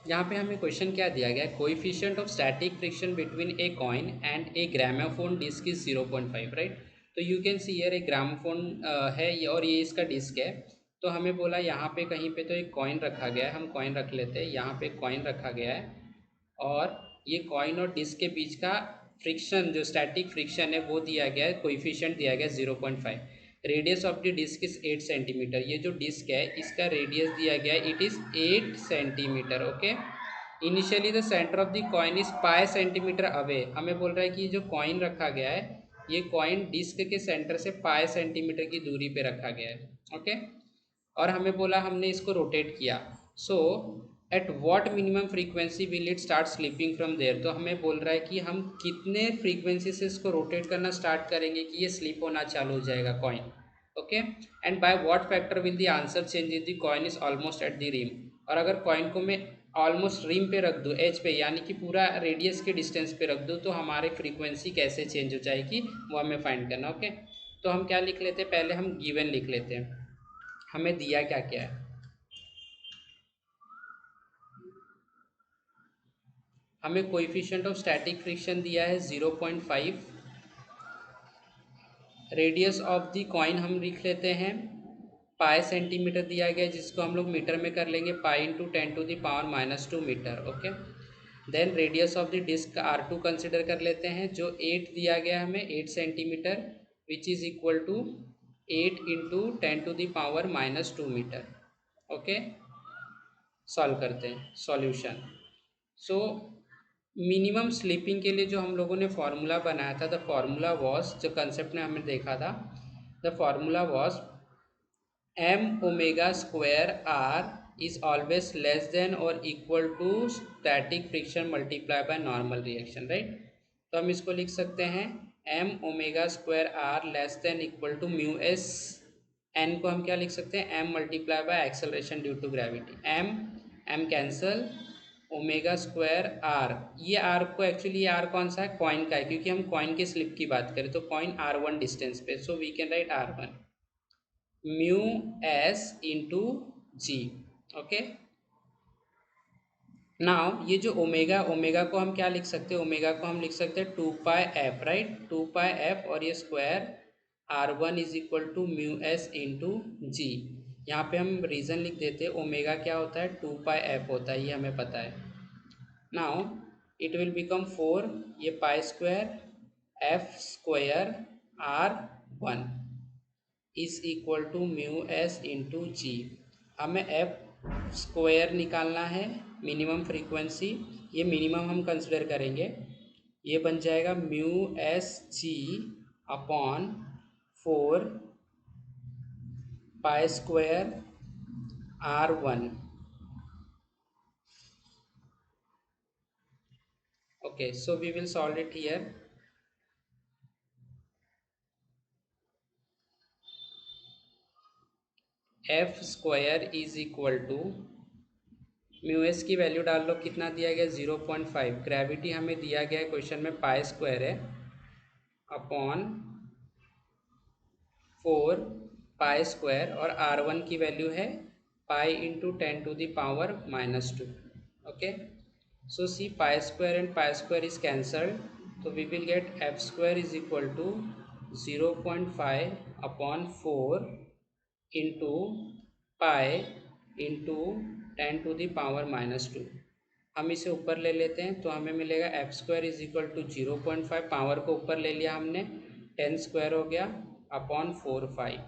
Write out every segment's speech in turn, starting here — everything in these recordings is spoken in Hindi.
यहाँ पे हमें क्वेश्चन क्या दिया गया है, coefficient of static friction between a coin and a gramophone disc is 0.5, right. तो यू कैन सी हियर एक ग्रामोफोन है और ये इसका डिस्क है। तो हमें बोला यहाँ पे कहीं पे तो एक कॉइन रखा गया है, हम कॉइन रख लेते हैं, यहाँ पे कॉइन रखा गया है और ये कॉइन और डिस्क के बीच का फ्रिक्शन जो स्टैटिक फ्रिक्शन है वो दिया गया है, कोएफिशिएंट दिया गया है 0.5। Radius of the disc is 8 centimetre. ये जो डिस्क है इसका रेडियस दिया गया है, it is 8 centimetre. Okay. Initially the centre of the coin is pi centimetre away. हमें बोल रहा है कि जो कॉइन रखा गया है ये कॉइन डिस्क के सेंटर से पाई सेंटीमीटर की दूरी पे रखा गया है। ओके। और हमें बोला हमने इसको रोटेट किया। So at what minimum frequency will it start slipping from there. तो हमें बोल रहा है कि हम कितने फ्रीक्वेंसी से इसको रोटेट करना स्टार्ट करेंगे कि ये स्लिप होना चालू हो जाएगा coin. Okay. And by what factor will the answer change if the coin is almost at the rim. और अगर कॉइन को मैं ऑलमोस्ट रिम पे रख दूँ, एज पे, यानी कि पूरा रेडियस के डिस्टेंस पे रख दूँ, तो हमारी फ्रीक्वेंसी कैसे चेंज हो जाएगी वो हमें फाइंड करना। ओके। तो हम क्या लिख लेते हैं, पहले हम गिवन लिख लेते हैं, हमें दिया क्या क्या है। हमें कोएफिशिएंट ऑफ स्टैटिक फ्रिक्शन दिया है 0.5। रेडियस ऑफ द कॉइन हम लिख लेते हैं पाई सेंटीमीटर दिया गया है, जिसको हम लोग मीटर में कर लेंगे, pi into 10⁻⁻2 metre. Okay. Then radius of the disc R2 consider कर लेते हैं, जो 8 दिया गया है हमें, 8 centimetre, which is equal to 8 into 10⁻⁻2 metre. Okay. Solve करते हैं सॉल्यूशन। सो मिनिमम स्लीपिंग के लिए जो हम लोगों ने फार्मूला बनाया था, द फार्मूला वॉज, जो कंसेप्ट ने हमने देखा था, the formula was M omega square R is always less than और equal to static friction multiply by normal reaction, right. तो हम इसको लिख सकते हैं M omega square R less than equal to mu S. N को हम क्या लिख सकते हैं, M multiply by acceleration due to gravity. M M cancel, omega square are, ये आर को एक्चुअली ये आर कौन सा है, कॉइन का है, क्योंकि हम कॉइन के स्लिप की बात करें तो कॉइन R1 डिस्टेंस पे, so we can write R1 mu S into g. Okay. Now ये जो ओमेगा, ओमेगा को हम क्या लिख सकते हैं, ओमेगा को हम लिख सकते हैं 2πf, राइट, 2πf, और ये square R1 is equal to mu S into G. यहाँ पे हम रीज़न लिख देते हैं, ओमेगा क्या होता है, 2πf होता है, ये हमें पता है। नाउ इट विल बिकम 4, ये pi square F square R1 is equal to mu S into G. हमें एफ स्क्वायर निकालना है, मिनिमम फ्रीक्वेंसी, ये मिनिमम हम कंसिडर करेंगे, ये बन जाएगा mu S G upon 4 pi square R1। Okay, so we will solve it here. F square is equal to mu S की वैल्यू डाल लो, कितना दिया गया 0.5, ग्रेविटी हमें दिया गया है क्वेश्चन में पाई स्क्वायर है, अपॉन 4 पाई स्क्वायर, और R1 की वैल्यू है pi into 10⁻⁻²। Okay. So see pi square and pi square is cancelled, तो we will get F square is equal to 0.5 upon 4 into pi into 10⁻⁻²। हम इसे ऊपर ले लेते हैं तो हमें मिलेगा f square is equal to 0.5, power को ऊपर ले लिया हमने, 10 स्क्वायर हो गया upon 4 pi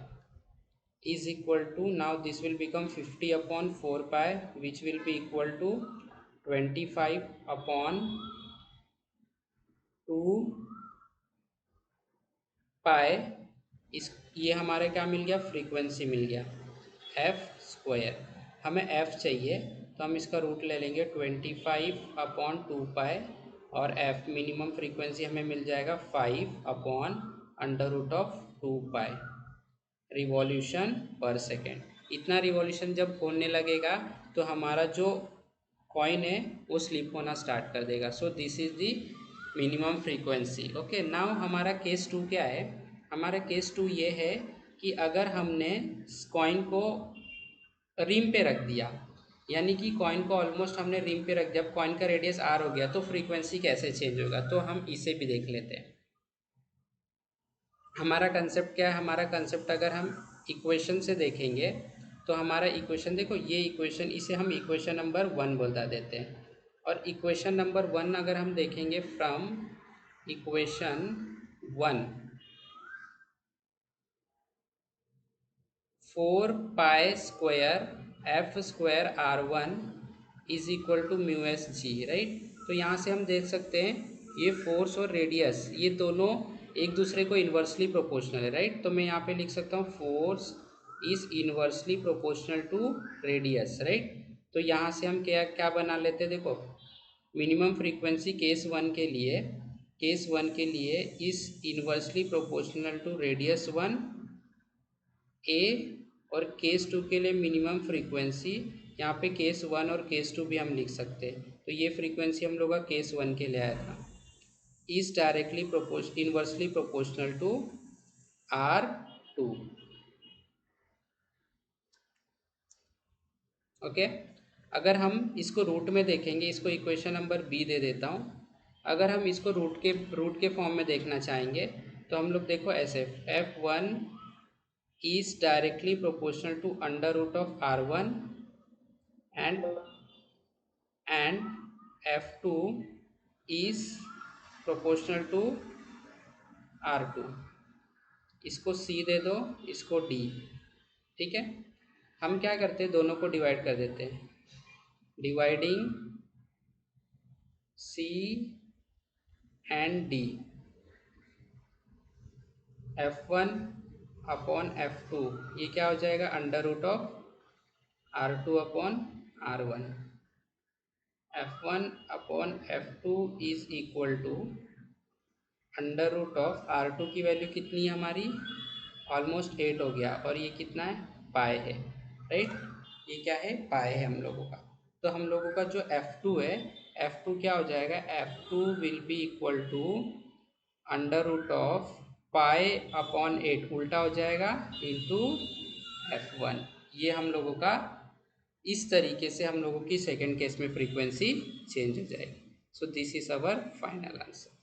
is equal to, now this will become 50 upon 4 pi which will be equal to 25 upon 2 pi. इस ये हमारे क्या मिल गया, फ्रीक्वेंसी मिल गया एफ स्क्वायर। हमें एफ चाहिए तो हम इसका रूट ले लेंगे 25 अपॉन 2 पाई, और एफ मिनिमम फ्रीक्वेंसी हमें मिल जाएगा 5 अपॉन √2 पाई रिवॉल्यूशन पर सेकेंड। इतना रिवॉल्यूशन जब होने लगेगा तो हमारा जो कॉइन है वो स्लिप होना स्टार्ट कर देगा। So this is the minimum frequency. Okay. Now हमारा केस 2 क्या है, हमारा केस 2 ये है कि अगर हमने कॉइन को रिम पे रख दिया, यानी कि कॉइन को ऑलमोस्ट हमने रिम पे रख दिया। जब कॉइन का रेडियस आर हो गया तो फ्रीक्वेंसी कैसे चेंज होगा, तो हम इसे भी देख लेते हैं। हमारा कंसेप्ट क्या है, हमारा कंसेप्ट अगर हम इक्वेशन से देखेंगे तो हमारा इक्वेशन देखो, ये इक्वेशन, इसे हम इक्वेशन नंबर 1 बता देते हैं। और इक्वेशन नंबर 1 अगर हम देखेंगे from equation 1, 4 pi square F square r one is equal to mu S g, right. तो यहाँ से हम देख सकते हैं ये फोर्स और रेडियस ये दोनों एक दूसरे को इन्वर्सली प्रोपोर्शनल है, राइट। तो मैं यहाँ पे लिख सकता हूँ force is inversely proportional to radius, right. तो यहाँ से हम क्या क्या बना लेते हैं, देखो मिनिमम फ्रीक्वेंसी केस वन के लिए is inversely proportional to radius one A, और केस टू के लिए मिनिमम फ्रीक्वेंसी, यहाँ पे केस वन और केस टू भी हम लिख सकते हैं। तो ये फ्रीक्वेंसी हम लोग का केस वन के लिए आया था, is directly inversely proportional to r two. Okay, अगर हम इसको रूट में देखेंगे, इसको इक्वेशन नंबर बी दे देता हूँ। अगर हम इसको रूट के फॉर्म में देखना चाहेंगे तो हम लोग देखो ऐसे, F one is directly proportional to under root of r1 and f2 is proportional to r2। इसको c दे दो, इसको d, ठीक है। हम क्या करते हैं, दोनों को डिवाइड कर देते हैं, dividing c and d, f1 upon f2 ये क्या हो जाएगा, under root of r2 upon r1। f1 upon f2 is equal to under root of r2 की वैल्यू कितनी है हमारी, ऑलमोस्ट 8 हो गया, और ये कितना है, पाई है, राइट। ये क्या है, पाई है हम लोगों का। तो हम लोगों का जो f2 है, f2 क्या हो जाएगा, f2 will be equal to under root of pi upon 8 उल्टा हो जाएगा इंटू f1। ये हम लोगों का, इस तरीके से हम लोगों की सेकेंड केस में फ्रीक्वेंसी चेंज हो जाएगी। So this is our final answer.